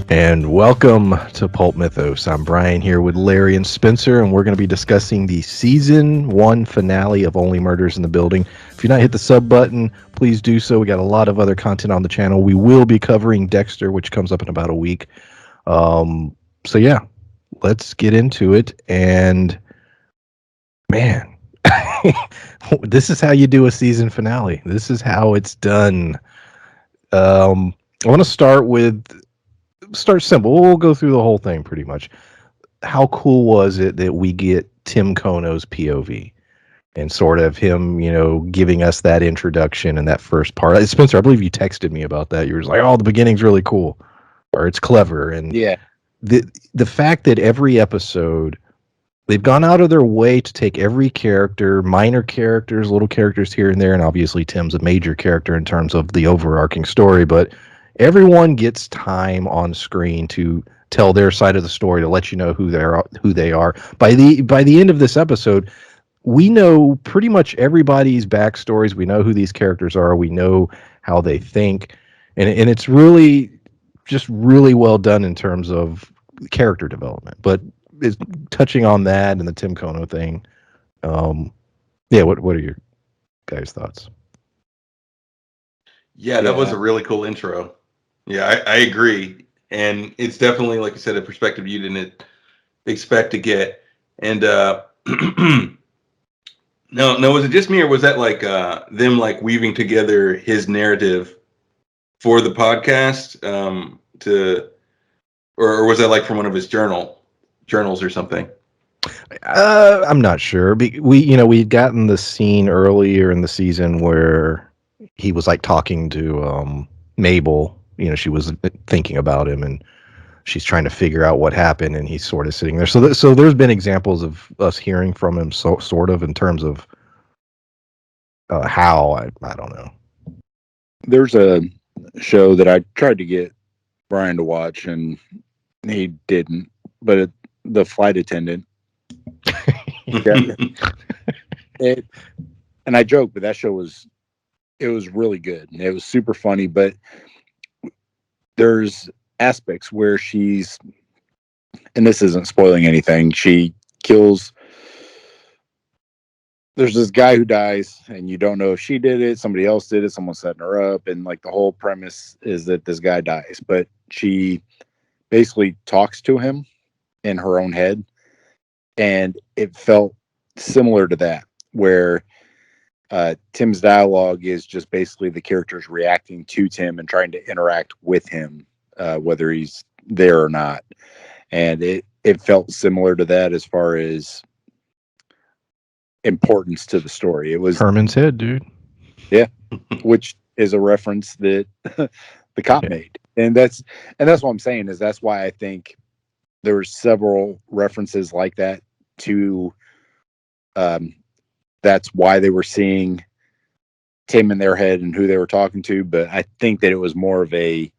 And welcome to Pulp Mythos. I'm Brian here with Larry and Spencer, and we're going to be discussing the Season 1 finale of Only Murders in the Building. If you've not hit the sub button, please do so. We got a lot of other content on the channel. We will be covering Dexter, which comes up in about a week. So yeah, let's get into it. And man, this is how you do a season finale. This is how it's done. I want to start simple. We'll go through the whole thing pretty much. How cool was it that we get Tim Kono's POV and sort of him, giving us that introduction and that first part? Spencer, I believe you texted me about that. You were just like, "Oh, the beginning's really cool," or "It's clever." And yeah, the fact that every episode they've gone out of their way to take every character, minor characters, little characters here and there, and obviously Tim's a major character in terms of the overarching story, but everyone gets time on screen to tell their side of the story, to let you know who they are. By the end of this episode, we know pretty much everybody's backstories. We know who these characters are. We know how they think, and it's really just really well done in terms of character development. But it's touching on that and the Tim Kono thing. Yeah, what are your guys' thoughts? Yeah, that was a really cool intro. Yeah, I agree. And it's definitely, like you said, a perspective you didn't expect to get. And no, was it just me, or was that like them like weaving together his narrative for the podcast or was that like from one of his journals or something? I'm not sure. We'd gotten the scene earlier in the season where he was like talking to Mabel. She was thinking about him, and she's trying to figure out what happened, and he's sort of sitting there. So there's been examples of us hearing from him, sort of in terms of how I don't know. There's a show that I tried to get Brian to watch, and he didn't. But The Flight Attendant. And I joke, but that show was really good. It was super funny, but there's aspects where she's, and this isn't spoiling anything, she kills. There's this guy who dies, and you don't know if she did it, somebody else did it, someone's setting her up, and like the whole premise is that this guy dies, but she basically talks to him in her own head, and it felt similar to that, where Tim's dialogue is just basically the characters reacting to Tim and trying to interact with him, whether he's there or not. And it felt similar to that as far as importance to the story. It was Herman's Head, dude. Yeah, which is a reference that the cop made, and that's what I'm saying is that's why I think there were several references like that to. That's why they were seeing Tim in their head and who they were talking to. But I think that it was more of a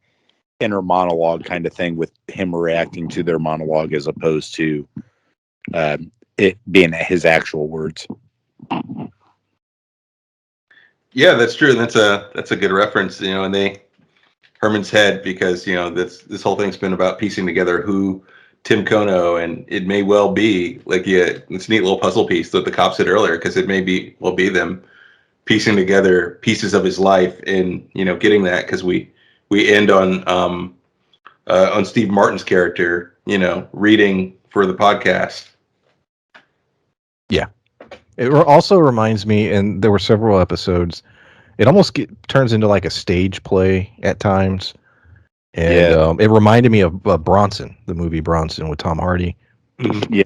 inner monologue kind of thing with him reacting to their monologue as opposed to it being his actual words. Yeah, that's true. That's a good reference, and Herman's Head, because, this whole thing's been about piecing together who Tim Kono, and it may well be like, it's a neat little puzzle piece that the cop said earlier, because it may be them piecing together pieces of his life and, getting that, because we end on Steve Martin's character, reading for the podcast. Yeah. It also reminds me, and there were several episodes, it almost turns into like a stage play at times. And it reminded me of Bronson, the movie Bronson with Tom Hardy,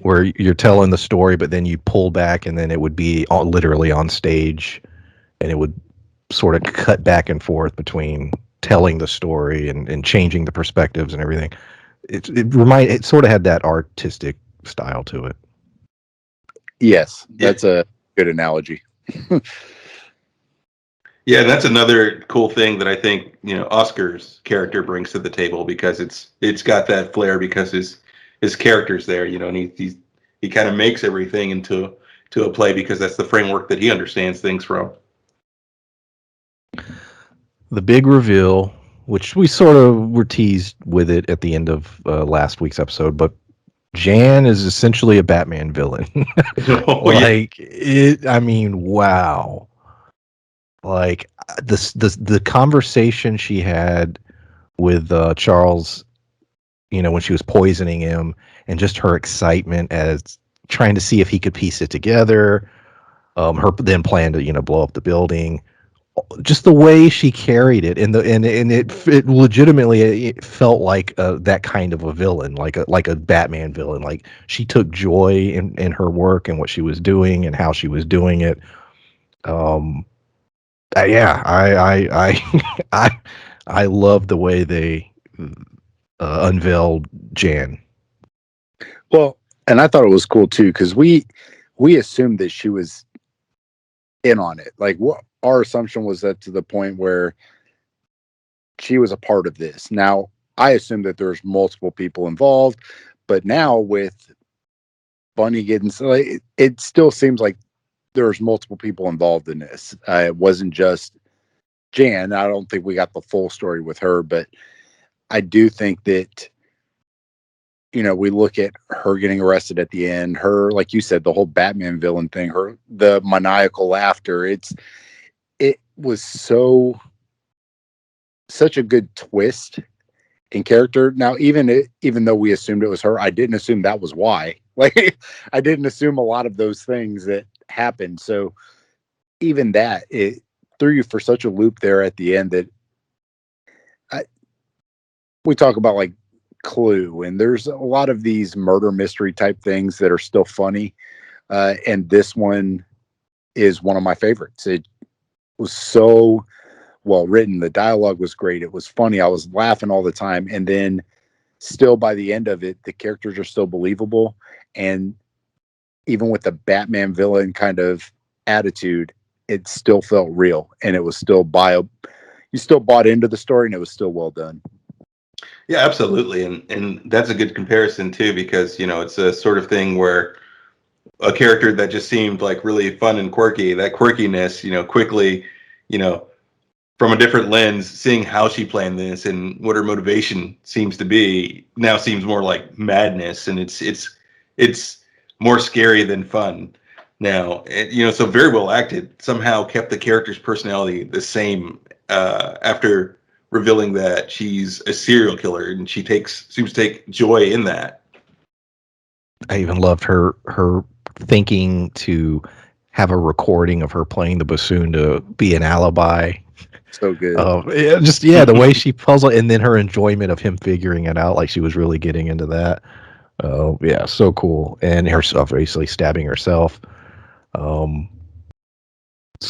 where you're telling the story, but then you pull back and then it would be literally on stage, and it would sort of cut back and forth between telling the story and changing the perspectives and everything. It sort of had that artistic style to it. Yes, that's a good analogy. Yeah, that's another cool thing that I think, Oscar's character brings to the table, because it's got that flair because his character's there, and he kind of makes everything into a play because that's the framework that he understands things from. the big reveal, which we sort of were teased with it at the end of last week's episode, but Jan is essentially a Batman villain. Oh, yeah. Like it, I mean, wow. Like the conversation she had with Charles, when she was poisoning him, and just her excitement as trying to see if he could piece it together. Her then plan to blow up the building. Just the way she carried it, and it legitimately it felt like that kind of a villain, like a Batman villain. Like she took joy in her work and what she was doing and how she was doing it. Um, yeah, I I love the way they unveiled Jan. Well, and I thought it was cool too because we assumed that she was in on it. Like what our assumption was that to the point where she was a part of this. Now I assume that there's multiple people involved, but now with Bunny getting like, it still seems like there's multiple people involved in this. It wasn't just Jan. I don't think we got the full story with her, but I do think that we look at her getting arrested at the end, her, like you said, the whole Batman villain thing, the maniacal laughter. It was such a good twist in character. Now, even though we assumed it was her, I didn't assume that was why. Like, I didn't assume a lot of those things that happened. So even that, it threw you for such a loop there at the end that we talk about like Clue, and there's a lot of these murder mystery type things that are still funny. And this one is one of my favorites. It was so well written. The dialogue was great. It was funny. I was laughing all the time. And then still by the end of it, the characters are still believable. And even with the Batman villain kind of attitude, it still felt real. And it was still you still bought into the story, and it was still well done. Yeah, absolutely. And that's a good comparison too, because it's a sort of thing where a character that just seemed like really fun and quirky, that quirkiness, quickly, you know, from a different lens, seeing how she planned this and what her motivation seems to be now seems more like madness, and it's more scary than fun now. So very well acted. Somehow kept the character's personality the same after revealing that she's a serial killer, and she seems to take joy in that. I even loved her thinking to have a recording of her playing the bassoon to be an alibi. So good. The way she puzzled, and then her enjoyment of him figuring it out, like she was really getting into that. Oh yeah, so cool. And herself obviously stabbing herself. So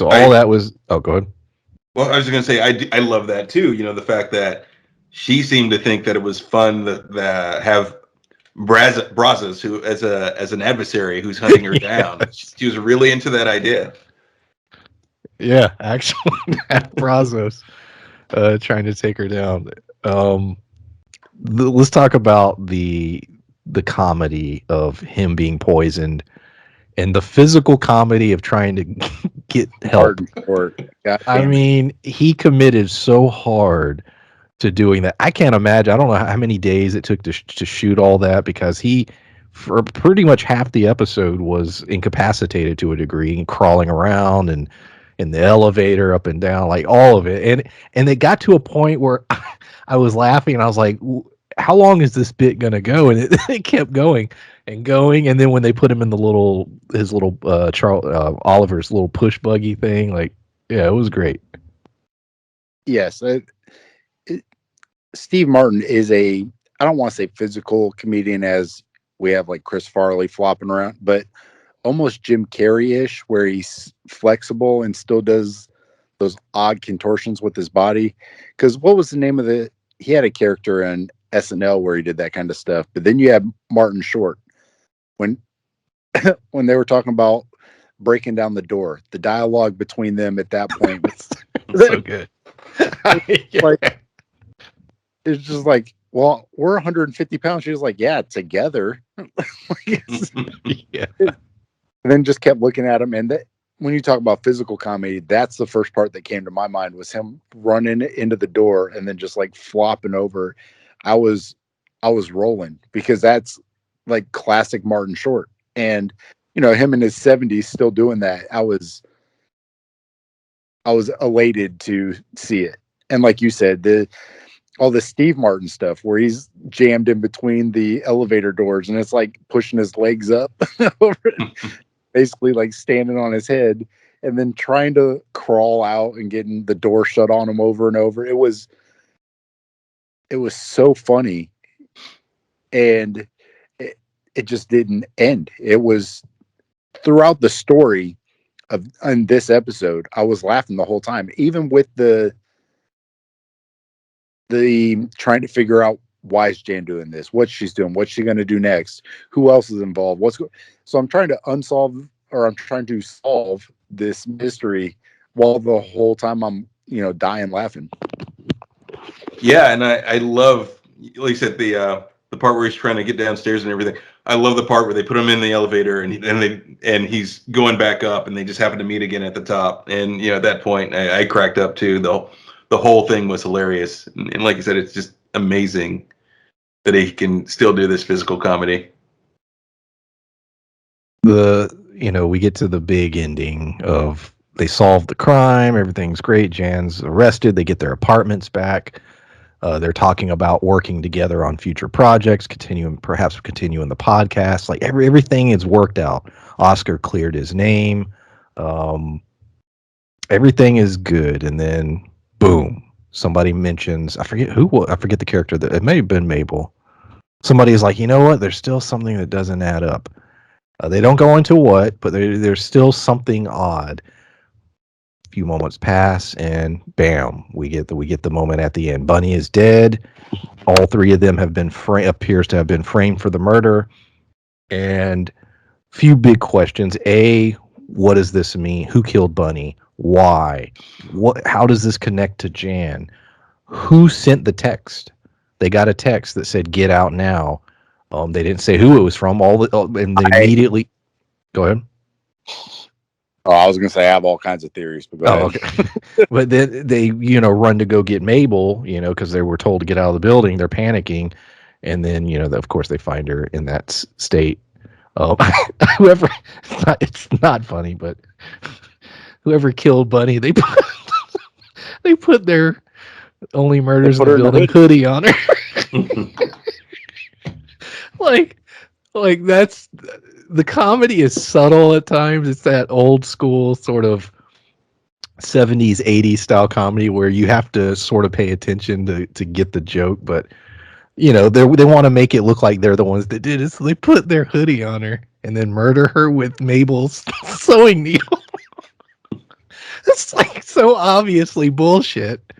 all that was. Oh, go ahead. Well, I was going to say I love that too. The fact that she seemed to think that it was fun that have Brazos who as an adversary who's hunting her down. She was really into that idea. Yeah, actually, Brazos trying to take her down. Let's talk about the comedy of him being poisoned and the physical comedy of trying to get help. I mean, he committed so hard to doing that. I can't imagine. I don't know how many days it took to shoot all that, because he, for pretty much half the episode, was incapacitated to a degree and crawling around and in the elevator up and down, like all of it. And it got to a point where I was laughing and I was like, how long is this bit gonna go? And it kept going and going. And then when they put him in his little Oliver's little push buggy thing, like, yeah, it was great. Yes. Steve Martin is I don't want to say physical comedian as we have like Chris Farley flopping around, but almost Jim Carrey-ish, where he's flexible and still does those odd contortions with his body. Because what was the name of he had a character in SNL where he did that kind of stuff. But then you have Martin Short. When they were talking about breaking down the door, the dialogue between them at that point was so good. Like, it's just like, well, we're 150 pounds. She was like, yeah, together. Yeah. And then just kept looking at him. And when you talk about physical comedy, that's the first part that came to my mind was him running into the door and then just like flopping over. I was rolling because that's like classic Martin Short. And him in his 70s still doing that. I was elated to see it. And like you said, all the Steve Martin stuff where he's jammed in between the elevator doors and it's like pushing his legs up over it, basically like standing on his head and then trying to crawl out and getting the door shut on him over and over. It was so funny. And it just didn't end. It was throughout the story in this episode, I was laughing the whole time, even with the trying to figure out why is Jan doing this, what she's doing, what's she going to do next, who else is involved, so I'm trying to solve this mystery while the whole time I'm dying laughing. Yeah, and I love, like you said, the part where he's trying to get downstairs and everything. I love the part where they put him in the elevator and he's going back up and they just happen to meet again at the top. And at that point, I cracked up too. The whole thing was hilarious, and like you said, it's just amazing that he can still do this physical comedy. We get to the big ending of they solve the crime, everything's great. Jan's arrested, they get their apartments back. They're talking about working together on future projects, continuing the podcast. Like everything is worked out. Oscar cleared his name. Everything is good, and then boom, somebody mentions, I forget the character, that it may have been Mabel. Somebody is like, you know what? There's still something that doesn't add up. They don't go into what, but there's still something odd. A few moments pass, and bam, we get the moment at the end. Bunny is dead. All three of them appears to have been framed for the murder. And few big questions. A, what does this mean? Who killed Bunny? Why? How does this connect to Jan? Who sent the text? They got a text that said, "Get out now." They didn't say who it was from. And they immediately go ahead. Oh, I was going to say I have all kinds of theories, but go ahead. Okay. But then they, run to go get Mabel, because they were told to get out of the building. They're panicking, and then, of course, they find her in that state. Whoever, it's not funny, but whoever killed Bunny, they put their Only Murders in the Building hoodie on her. like that's, the comedy is subtle at times. It's that old school sort of 70s, 80s style comedy where you have to sort of pay attention to get the joke, but they want to make it look like they're the ones that did it, so they put their hoodie on her and then murder her with Mabel's sewing needle. It's like so obviously bullshit,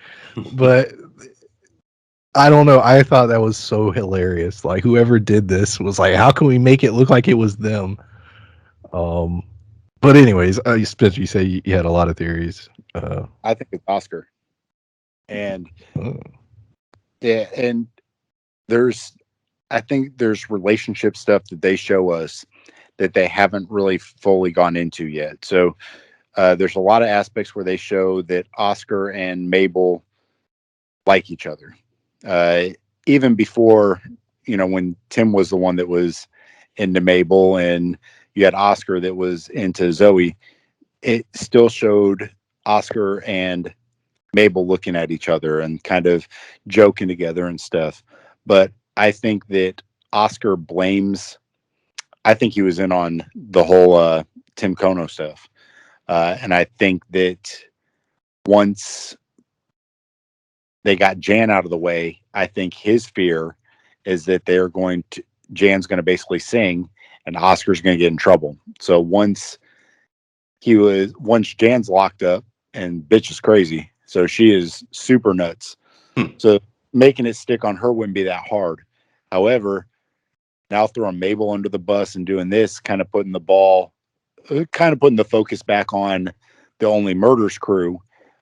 but I don't know. I thought that was so hilarious. Like whoever did this was like, how can we make it look like it was them? But anyways, Spencer, you say you had a lot of theories. I think it's Oscar, and yeah, and I think there's relationship stuff that they show us that they haven't really fully gone into yet. So there's a lot of aspects where they show that Oscar and Mabel like each other. Even before, when Tim was the one that was into Mabel and you had Oscar that was into Zoe, it still showed Oscar and Mabel looking at each other and kind of joking together and stuff. But I think that Oscar I think he was in on the whole Tim Kono stuff. And I think that once they got Jan out of the way, I think his fear is that Jan's going to basically sing and Oscar's going to get in trouble. So once Jan's locked up, and bitch is crazy, so she is super nuts. So making it stick on her wouldn't be that hard. However, now throwing Mabel under the bus and doing this, kind of putting the focus back on the Only Murders crew,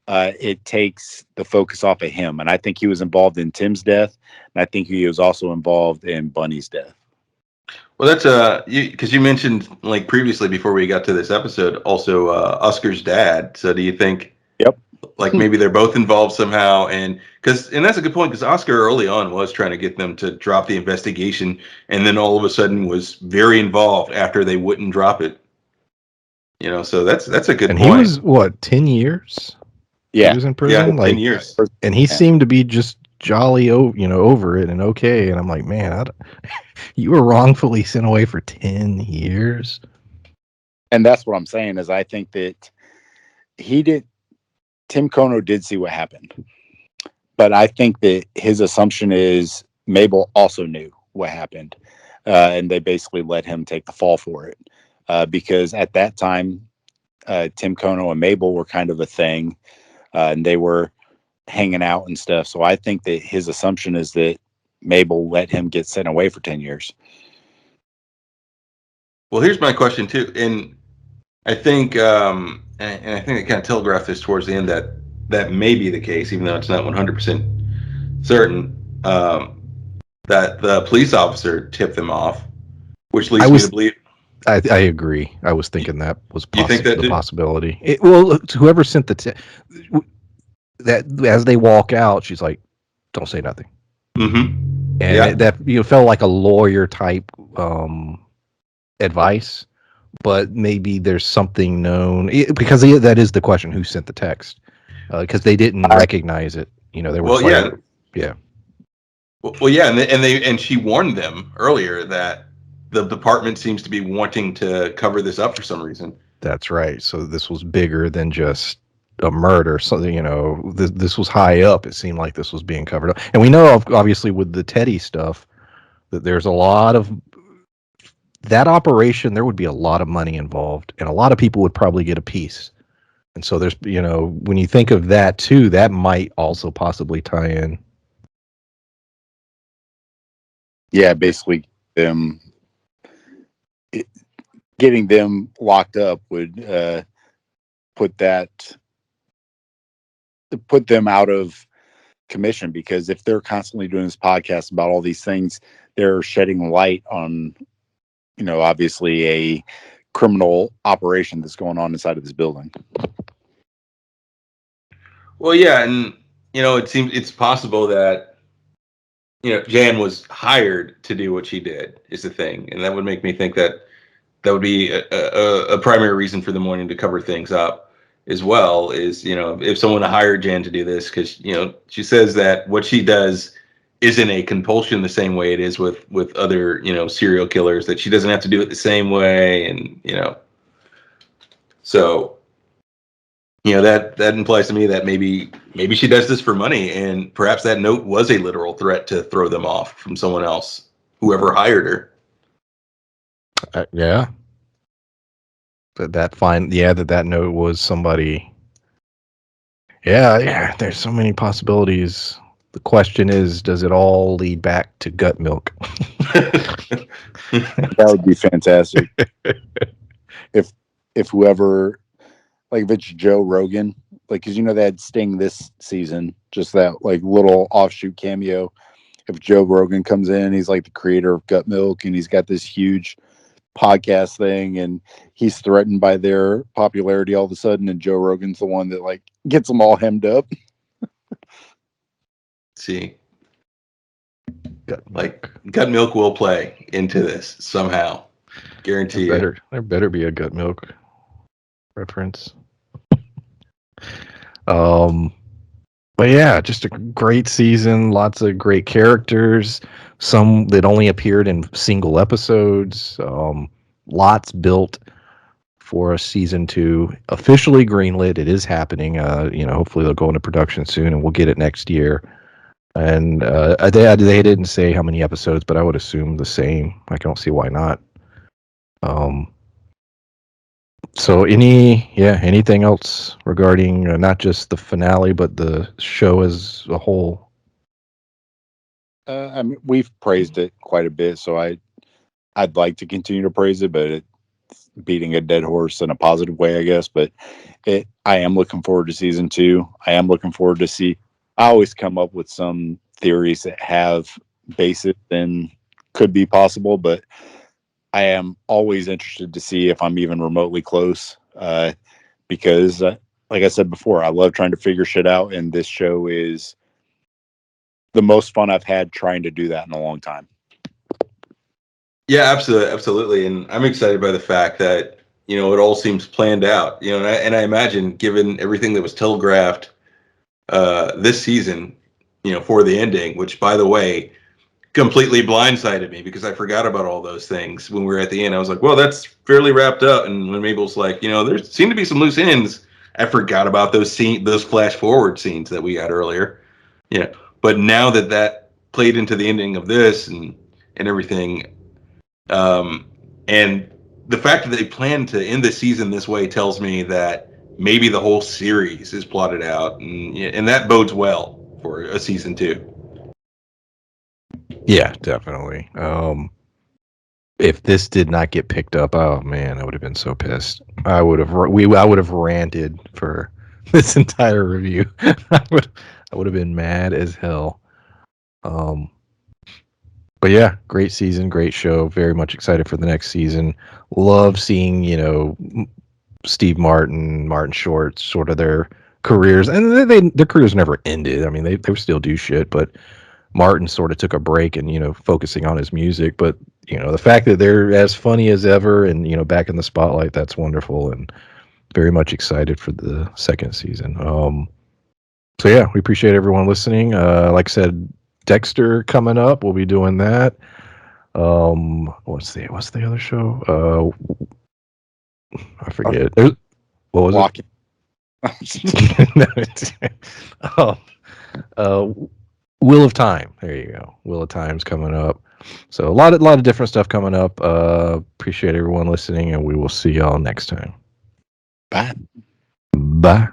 it takes the focus off of him. And I think he was involved in Tim's death, and I think he was also involved in Bunny's death. Well, that's because you mentioned like previously before we got to this episode, also Oscar's dad. So do you think Yep. like maybe they're both involved somehow? And that's a good point because Oscar early on was trying to get them to drop the investigation, and then all of a sudden was very involved after they wouldn't drop it. So that's a good And point. he was what, 10 years? Yeah. He was in prison, 10 years. and he seemed to be just jolly, over it and okay. And I'm like, man, you were wrongfully sent away for 10 years. And that's what I'm saying is I think that Tim Kono did see what happened, but I think that his assumption is Mabel also knew what happened, and they basically let him take the fall for it, because at that time, Tim Kono and Mabel were kind of a thing, and they were hanging out and stuff. So I think that his assumption is that Mabel let him get sent away for 10 years. Well, here's my question too, and I think, and I think they kind of telegraphed this towards the end that may be the case, even though it's not 100% certain. That the police officer tipped them off, which leads me to believe. I agree. I was thinking that was You think that the possibility. Whoever sent that as they walk out, she's like, "Don't say nothing." Mm-hmm. And that felt like a lawyer type advice, but maybe there's something known because that is the question: who sent the text? Because they didn't recognize it. They were yeah. Well, yeah, and she warned them earlier that the department seems to be wanting to cover this up for some reason. That's right. So this was bigger than just a murder. Something, this was high up. It seemed like this was being covered up, and we know, obviously, with the Teddy stuff, that there's a lot of that operation. There would be a lot of money involved, and a lot of people would probably get a piece. And so there's, when you think of that too, that might also possibly tie in. Yeah, basically, getting them locked up would put them out of commission, because if they're constantly doing this podcast about all these things, they're shedding light on, obviously a criminal operation that's going on inside of this building. Well, yeah, and it seems it's possible that Jan was hired to do what she did is the thing, and that would make me think that would be a primary reason for them wanting to cover things up as well. Is if someone hired Jan to do this, because she says that what she does isn't a compulsion the same way it is with other serial killers, that she doesn't have to do it the same way, and so. That implies to me that maybe she does this for money, and perhaps that note was a literal threat to throw them off from someone else, whoever hired her. Yeah. That note was somebody. Yeah. There's so many possibilities. The question is, does it all lead back to gut milk? That would be fantastic. if whoever. Like if it's Joe Rogan, because they had Sting this season, just that like little offshoot cameo. If Joe Rogan comes in, he's like the creator of Gut Milk, and he's got this huge podcast thing, and he's threatened by their popularity all of a sudden, and Joe Rogan's the one that like gets them all hemmed up. See, Gut Milk will play into this somehow, guarantee you. There better be a Gut Milk reference. But yeah, just a great season, lots of great characters, some that only appeared in single episodes, lots built for a season 2, officially greenlit. It is happening. Hopefully they'll go into production soon and we'll get it next year. And they didn't say how many episodes, but I would assume the same. I don't see why not. So anything else regarding not just the finale, but the show as a whole? I mean, we've praised it quite a bit, so I'd like to continue to praise it, but it's beating a dead horse in a positive way, I guess. But I am looking forward to season 2. I am looking forward to see. I always come up with some theories that have basis and could be possible, but I am always interested to see if I'm even remotely close. Because, like I said before, I love trying to figure shit out, and this show is the most fun I've had trying to do that in a long time. Yeah, absolutely, absolutely, and I'm excited by the fact that it all seems planned out. And I imagine, given everything that was telegraphed this season, for the ending, which, by the way, completely blindsided me because I forgot about all those things when we were at the end. I was like, well, that's fairly wrapped up. And when Mabel's like, there seem to be some loose ends, I forgot about those flash forward scenes that we had earlier. Yeah. But now that played into the ending of this and everything, and the fact that they plan to end the season this way tells me that maybe the whole series is plotted out, and that bodes well for a season 2. Yeah, definitely. If this did not get picked up, oh man, I would have been so pissed. I would have ranted for this entire review. I would have been mad as hell. But yeah, great season, great show. Very much excited for the next season. Love seeing, Steve Martin, Martin Short, sort of their careers, and their careers never ended. I mean, they still do shit, but Martin sort of took a break and, focusing on his music. But, the fact that they're as funny as ever and, back in the spotlight, that's wonderful, and very much excited for the second season. So yeah, we appreciate everyone listening. Like I said, Dexter coming up. We'll be doing that. What's the other show? I forget. What was Walking. Wheel of Time. There you go. Wheel of Time's coming up. So a lot of different stuff coming up. Appreciate everyone listening, and we will see y'all next time. Bye. Bye.